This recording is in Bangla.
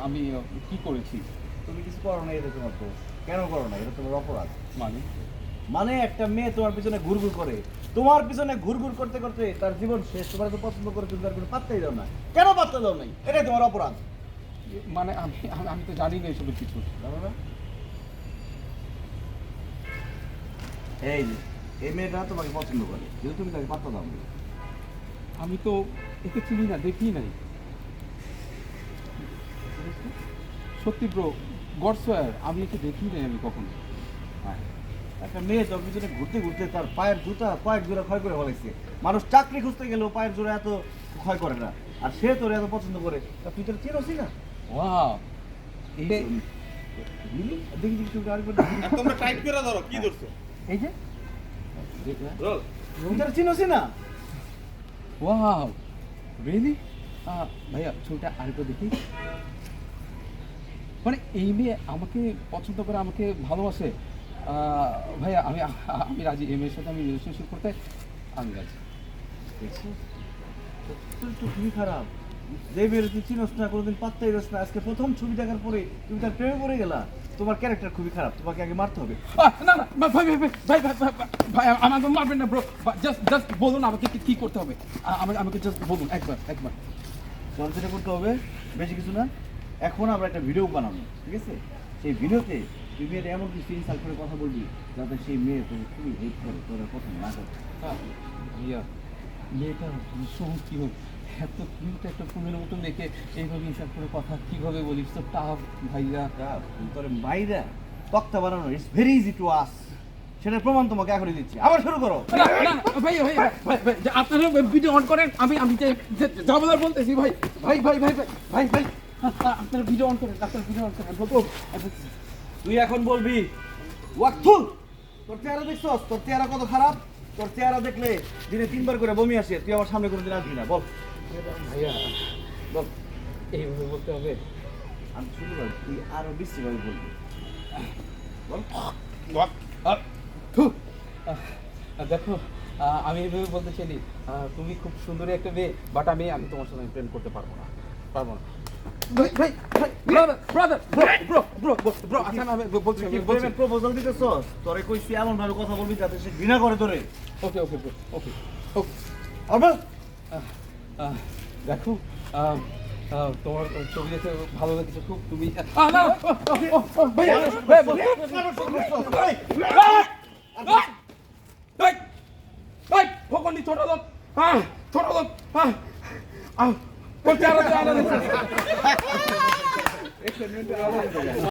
আমি কি করেছি? তুমি কিছু করো না, এটা তোমার দোষ। কেন করো না? এটা তোমার অপরাধ। মানে মানে একটা মেয়ে তোমার পিছনে ঘুরঘুর করে, তোমার পিছনে ঘুরঘুর করতে করতে তার জীবন শেষ। তোমার তো পছন্দ করে, তুমি তার কোনো পাত্তাই দাও না। কেন পাত্তা দাও নাই? এটাই তোমার অপরাধ। মানে আমি আমি আমি তো জানি না এসবের কিছু। জানো না? এই যে এই মেয়েটা তোমাকে পছন্দ করে, কিন্তু তুমি তাকে পাত্তা দাও না। আমি তো একে চিনি না, দেখি নাই। সত্যি ব্রো, গড সোয়ার, আমি একে দেখি নাই আমি কখনো। হ্যাঁ, একটা মেয়ে তোর পিছনে ঘুরতে ঘুরতে তার পায়ের জুতা কয়েক জোড়া ক্ষয় করে ফেলেছে। মানুষ চাকরি খুঁজতে গেলেও পায়ের জোড়া এত ক্ষয় করে না, আর সে তোর এত পছন্দ করে। তা তুই তোর চিনোসি না? ওয়াও, এই দেখি দেখি তুমি আরেকবার তোমরা টাইট করে ধরো, কি ধরছো? এই যে রোল। তুমি তার চিনোসি না? Wow, really? ভাইয়া ছবিটা আরেকবার দেখি। মানে এই মেয়ে আমাকে পছন্দ করে, আমাকে ভালোবাসে। ভাইয়া আমি আমি রাজি, এই মেয়ের সাথে আমি রিলেশনশিপ করতে আমি রাজি। দেখছিস, তোর তো খুবই খারাপ। যে মেয়ের তুই চিনোস না, কোনোদিন পাত্তাই দিস না, আজকে প্রথম ছবি দেখার পরে তুমি তার প্রেমে পড়ে গেলা। তোমার ক্যারেক্টার খুবই খারাপ, তোমাকে আগে মারতে হবে। না না ভাই ভাই ভাই ভাই ভাই ভাই ভাই আমাকে মারবেন না ব্রো, জাস্ট জাস্ট বলুন আমাকে কি করতে হবে। আমাকে জাস্ট বলুন একবার একবার। তোমার যেটা করতে হবে বেশি কিছু না। এখন আমরা একটা ভিডিও বানাবো, ঠিক আছে? সেই ভিডিওতে তুই মেয়ের এমন কিছু ইনসাল্ট করে কথা বলবি যাতে সেই মেয়ে তোকে খুবই হেল্প করে, তোর কথা না করে। ভাইয়া মেয়েটা ভীষণ কিউট, এত কিউট একটা ফুলের মতো মেয়েকে এইভাবে হিসাব করে কথা কিভাবে বলিস, তো টাফ ভাইয়া। তোর মাইরা তক্তা বানানো it's very easy to us. সেটার প্রমাণ তোমাকে এখনই দিচ্ছি। আবার শুরু করো। না না ভাই ভাই ভাই ভাই আপনারা ভিডিও অন করেন, আমি আমি যা বলার বলতেছি। ভাই ভাই ভাই ভাই ভাই ভাই আপনারা ভিডিও অন করেন, আপনারা ভিডিও অন করেন। তুই এখন বলবি ওয়াকথুল। তোর চেহারা দেখছস? তোর চেহারা কত খারাপ। তোর চেহারা দেখলে দিনে 3 বার করে বমি আসে। তুই আমার সামনে কোনোদিন আসবি না। বল ভাইয়া বল, এইভাবে বলতে হবে? আমি শুরু করি, তুই আরো বেশিভাবে বলবি। বল। দেখো, আমি এইভাবে বলতে চাইনি, তুমি খুব সুন্দরী একটা মেয়ে, বাট আমি তোমার সাথে প্রেম করতে পারবো না। ভাই ভাই ভাই ব্রাদার ব্রো ব্রো ব্রো আচ্ছা আমি বলছি প্রপোজাল দিতেছস? তোরে কইছি এমন ভাবে কথা বলবি যাতে সে ঘৃণা করে তোরে। ওকে ওকে ব্রো ওকে ওকে। আবার দেখো, তোমার ছবি দেখে ভালো লাগছে খুব। তুমি ছোট লোক, ছোট লোক